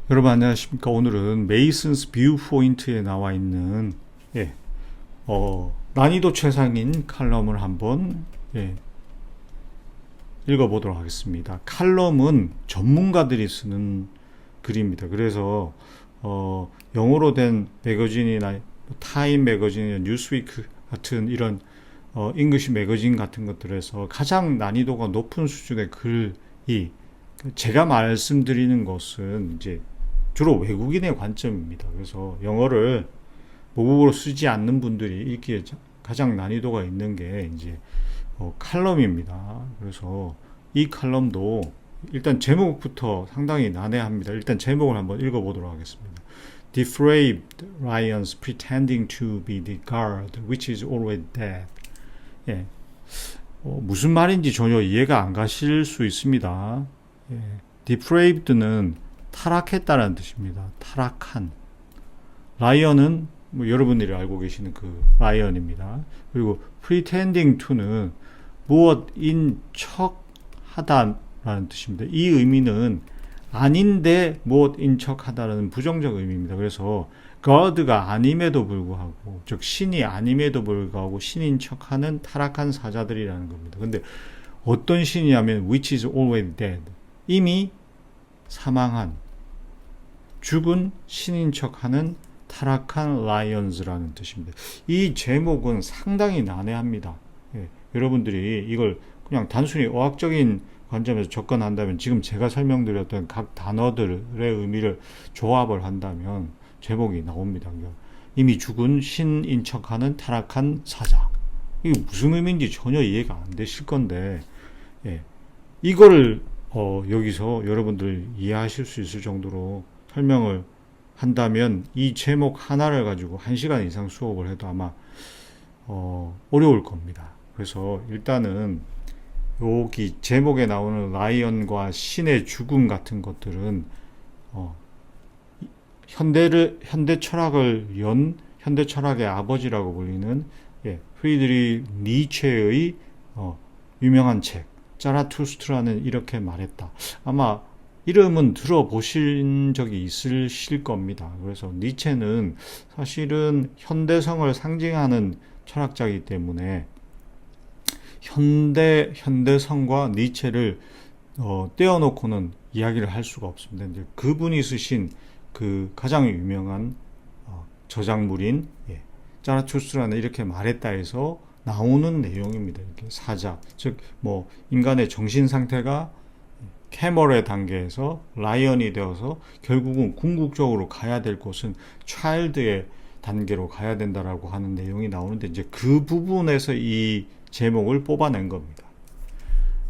여러분 안녕하십니까. 오늘은 메이슨스 뷰 포인트에 나와 있는 난이도 최상인 칼럼을 한번 읽어보도록 하겠습니다. 칼럼은 전문가들이 쓰는 글입니다. 그래서 영어로 된 매거진이나 타임 매거진이나 뉴스위크 같은 이런 잉글리시 매거진 같은 것들에서 가장 난이도가 높은 수준의 글이, 제가 말씀드리는 것은 이제 주로 외국인의 관점입니다. 그래서 영어를 모국어로 쓰지 않는 분들이 읽기에 가장 난이도가 있는 게 이제 칼럼입니다. 그래서 이 칼럼도 일단 제목부터 상당히 난해합니다. 일단 제목을 한번 읽어보도록 하겠습니다. Depraved lions pretending to be the guard, which is always dead. 무슨 말인지 전혀 이해가 안 가실 수 있습니다. Depraved는 타락했다는 뜻입니다. 타락한. 라이언은 여러분들이 알고 계시는 그 라이언입니다. 그리고 pretending to는 무엇인 척 하다라는 뜻입니다. 이 의미는 아닌데 무엇인 척 하다라는 부정적 의미입니다. 그래서 God가 아님에도 불구하고, 즉 신이 아님에도 불구하고 신인 척하는 타락한 사자들이라는 겁니다. 근데 어떤 신이냐면 which is always dead. 이미 사망한, 죽은 신인 척하는 타락한 라이언즈라는 뜻입니다. 이 제목은 상당히 난해합니다. 여러분들이 이걸 그냥 단순히 어학적인 관점에서 접근한다면, 지금 제가 설명드렸던 각 단어들의 의미를 조합을 한다면 제목이 나옵니다. 이미 죽은 신인 척하는 타락한 사자. 이게 무슨 의미인지 전혀 이해가 안 되실 건데, 이거를 여기서 여러분들 이해하실 수 있을 정도로 설명을 한다면 이 제목 하나를 가지고 1시간 이상 수업을 해도 아마 어려울 겁니다. 그래서 일단은 여기 제목에 나오는 라이언과 신의 죽음 같은 것들은 현대 철학을 연 현대 철학의 아버지라고 불리는 프리드리히 니체의 유명한 책 자라투스트라는 이렇게 말했다. 아마 이름은 들어보신 적이 있으실 겁니다. 그래서 니체는 사실은 현대성을 상징하는 철학자이기 때문에 현대성과 니체를 떼어놓고는 이야기를 할 수가 없습니다. 이제 그분이 쓰신 그 가장 유명한 저작물인 자라투스트라는 이렇게 말했다 해서 나오는 내용입니다. 이렇게 사자, 즉 인간의 정신 상태가 캐멀의 단계에서 라이언이 되어서 결국은 궁극적으로 가야 될 곳은 차일드의 단계로 가야 된다라고 하는 내용이 나오는데, 이제 그 부분에서 이 제목을 뽑아낸 겁니다.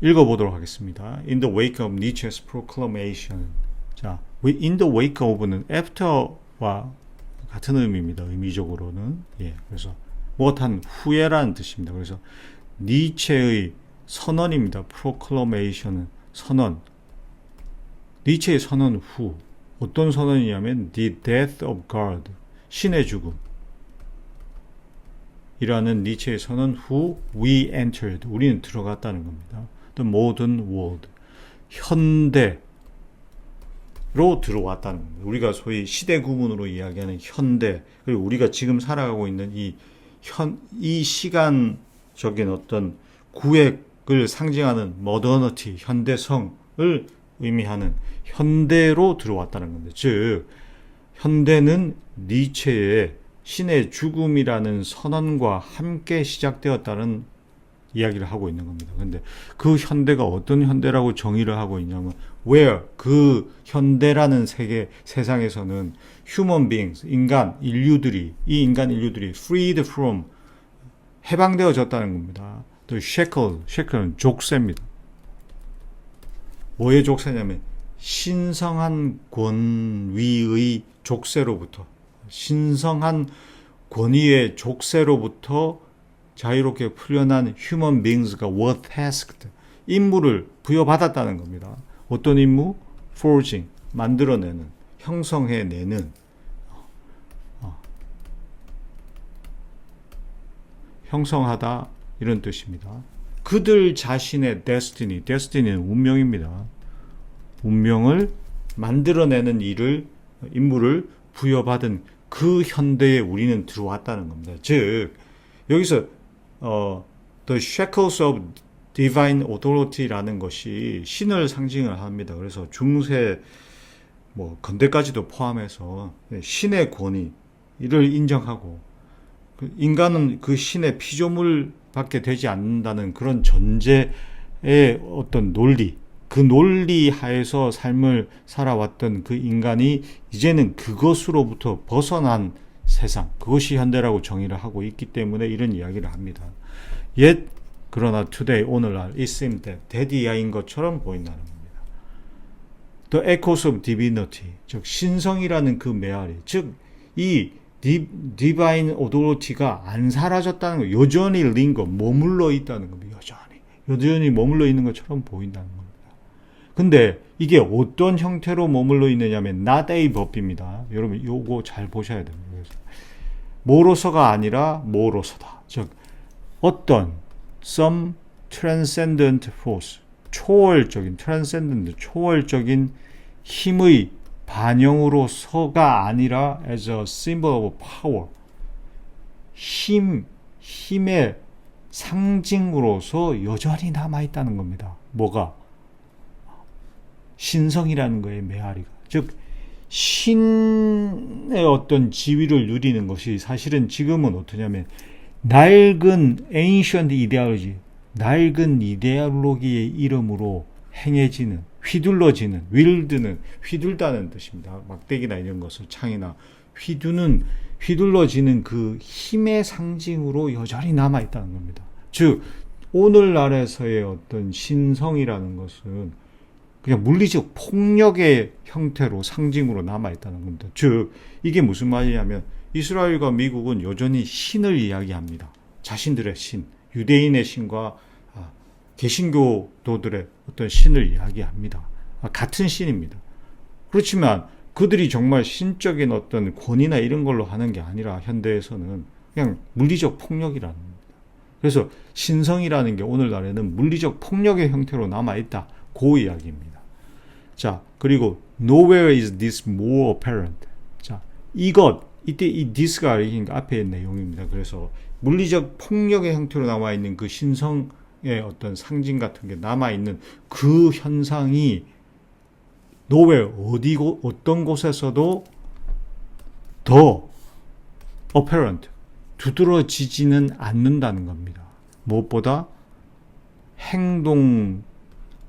읽어보도록 하겠습니다. In the wake of Nietzsche's proclamation. 자, in the wake of는 after와 같은 의미입니다. 의미적으로는. 그래서 무엇한 후에라는 뜻입니다. 그래서 니체의 선언입니다. proclamation은 선언. 니체의 선언 후 어떤 선언이냐면 the death of God, 신의 죽음 이라는 니체의 선언 후 we entered, 우리는 들어갔다는 겁니다. the modern world, 현대로 들어왔다는 겁니다. 우리가 소위 시대 구문으로 이야기하는 현대, 그리고 우리가 지금 살아가고 있는 이 시간적인 어떤 구획을 상징하는 modernity, 현대성을 의미하는 현대로 들어왔다는 겁니다. 즉 현대는 니체의 신의 죽음이라는 선언과 함께 시작되었다는 이야기를 하고 있는 겁니다. 근데 그 현대가 어떤 현대라고 정의를 하고 있냐면 where, 그 현대라는 세상에서는 human beings, 이 인간 인류들이 freed from, 해방되어졌다는 겁니다. 또 shackle는 족쇄입니다. 뭐의 족쇄냐면 신성한 권위의 족쇄로부터, 신성한 권위의 족쇄로부터 자유롭게 풀려난 human beings가 were tasked, 임무를 부여받았다는 겁니다. 어떤 임무? forging, 만들어내는, 형성해내는, 형성하다 이런 뜻입니다. 그들 자신의 destiny는 운명입니다. 운명을 만들어내는 임무를 부여받은 그 현대에 우리는 들어왔다는 겁니다. 즉 여기서 The Shackles of Divine Authority라는 것이 신을 상징을 합니다. 그래서 중세 근대까지도 포함해서 신의 권위를 인정하고 인간은 그 신의 피조물밖에 되지 않는다는 그런 전제의 어떤 논리, 그 논리 하에서 삶을 살아왔던 그 인간이 이제는 그것으로부터 벗어난 세상, 그것이 현대라고 정의를 하고 있기 때문에 이런 이야기를 합니다. Yet 그러나 today, 오늘날 it seems that 대디야인 것처럼 보인다는 겁니다. The echoes of divinity, 즉 신성이라는 그 메아리, 즉 이 divine authority가 안 사라졌다는 거, 여전히 링거, 머물러 있다는 겁니다. 여전히 머물러 있는 것처럼 보인다는 겁니다. 근데 이게 어떤 형태로 머물러 있느냐면 not a verb입니다. 여러분 요거 잘 보셔야 됩니다. 뭐로서가 아니라 뭐로서다. 즉 어떤 some transcendent force, 초월적인 transcendent, 초월적인 힘의 반영으로서가 아니라 as a symbol of power, 힘의 상징으로서 여전히 남아있다는 겁니다. 뭐가? 신성이라는 거에 메아리가. 즉 신의 어떤 지위를 누리는 것이 사실은 지금은 어떠냐면 낡은 ancient ideology, 낡은 이데올로기의 이름으로 행해지는, 휘둘러지는, 윌드는 휘둘다는 뜻입니다. 막대기나 이런 것을 창이나 휘둘러지는 그 힘의 상징으로 여전히 남아있다는 겁니다. 즉 오늘날에서의 어떤 신성이라는 것은 그냥 물리적 폭력의 형태로 상징으로 남아있다는 겁니다. 즉 이게 무슨 말이냐면 이스라엘과 미국은 여전히 신을 이야기합니다. 자신들의 신, 유대인의 신과 개신교도들의 어떤 신을 이야기합니다. 같은 신입니다. 그렇지만 그들이 정말 신적인 어떤 권위나 이런 걸로 하는 게 아니라 현대에서는 그냥 물리적 폭력이라는 겁니다. 그래서 신성이라는 게 오늘날에는 물리적 폭력의 형태로 남아있다. 그 이야기입니다. 자, 그리고 nowhere is this more apparent. 자, 이때 이 this가 앞에 내용입니다. 그래서 물리적 폭력의 형태로 남아있는 그 신성의 어떤 상징 같은 게 남아있는 그 현상이 nowhere, 어떤 곳에서도 더 apparent, 두드러지지는 않는다는 겁니다. 무엇보다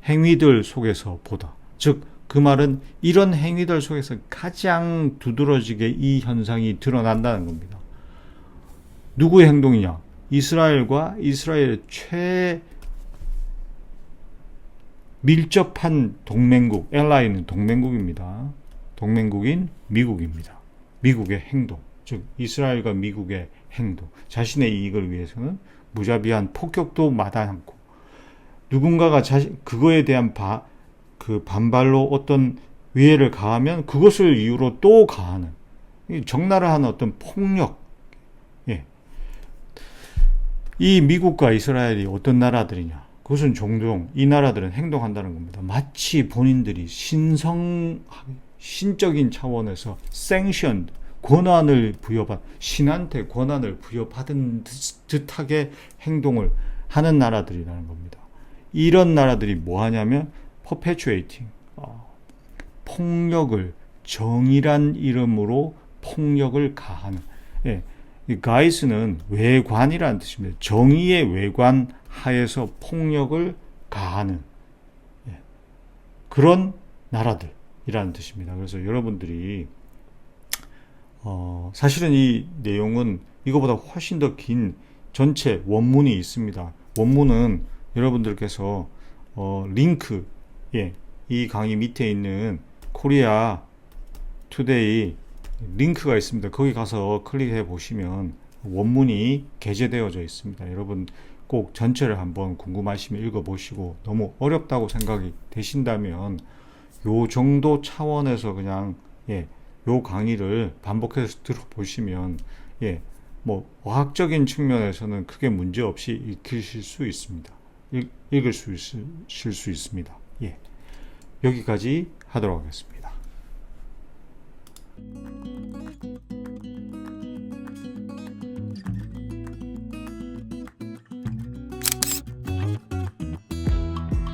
행위들 속에서 보다. 즉, 그 말은 이런 행위들 속에서 가장 두드러지게 이 현상이 드러난다는 겁니다. 누구의 행동이냐? 이스라엘과 이스라엘의 밀접한 동맹국, 엘라이는 동맹국입니다. 동맹국인 미국입니다. 미국의 행동, 즉 이스라엘과 미국의 행동, 자신의 이익을 위해서는 무자비한 폭격도 마다하지 않고 누군가가 그거에 대한 반발로 어떤 위해를 가하면 그것을 이유로 또 가하는 적나라한 어떤 폭력. 이 미국과 이스라엘이 어떤 나라들이냐? 그것은 종종 이 나라들은 행동한다는 겁니다. 마치 본인들이 신적인 차원에서 sanctioned, 신한테 권한을 부여받은 듯하게 행동을 하는 나라들이라는 겁니다. 이런 나라들이 뭐 하냐면 perpetuating, 폭력을, 정의란 이름으로 폭력을 가하는. 이 가이스는 외관이라는 뜻입니다. 정의의 외관 하에서 폭력을 가하는 그런 나라들이라는 뜻입니다. 그래서 여러분들이 사실은 이 내용은 이거보다 훨씬 더 긴 전체 원문이 있습니다. 원문은 여러분들께서 링크, 이 강의 밑에 있는 코리아 투데이 링크가 있습니다. 거기 가서 클릭해 보시면 원문이 게재되어져 있습니다. 여러분 꼭 전체를 한번 궁금하시면 읽어보시고 너무 어렵다고 생각이 되신다면 요 정도 차원에서 그냥 요 강의를 반복해서 들어보시면 어학적인 측면에서는 크게 문제없이 읽으실 수 있습니다. 읽을 수 있습니다. 여기까지 하도록 하겠습니다.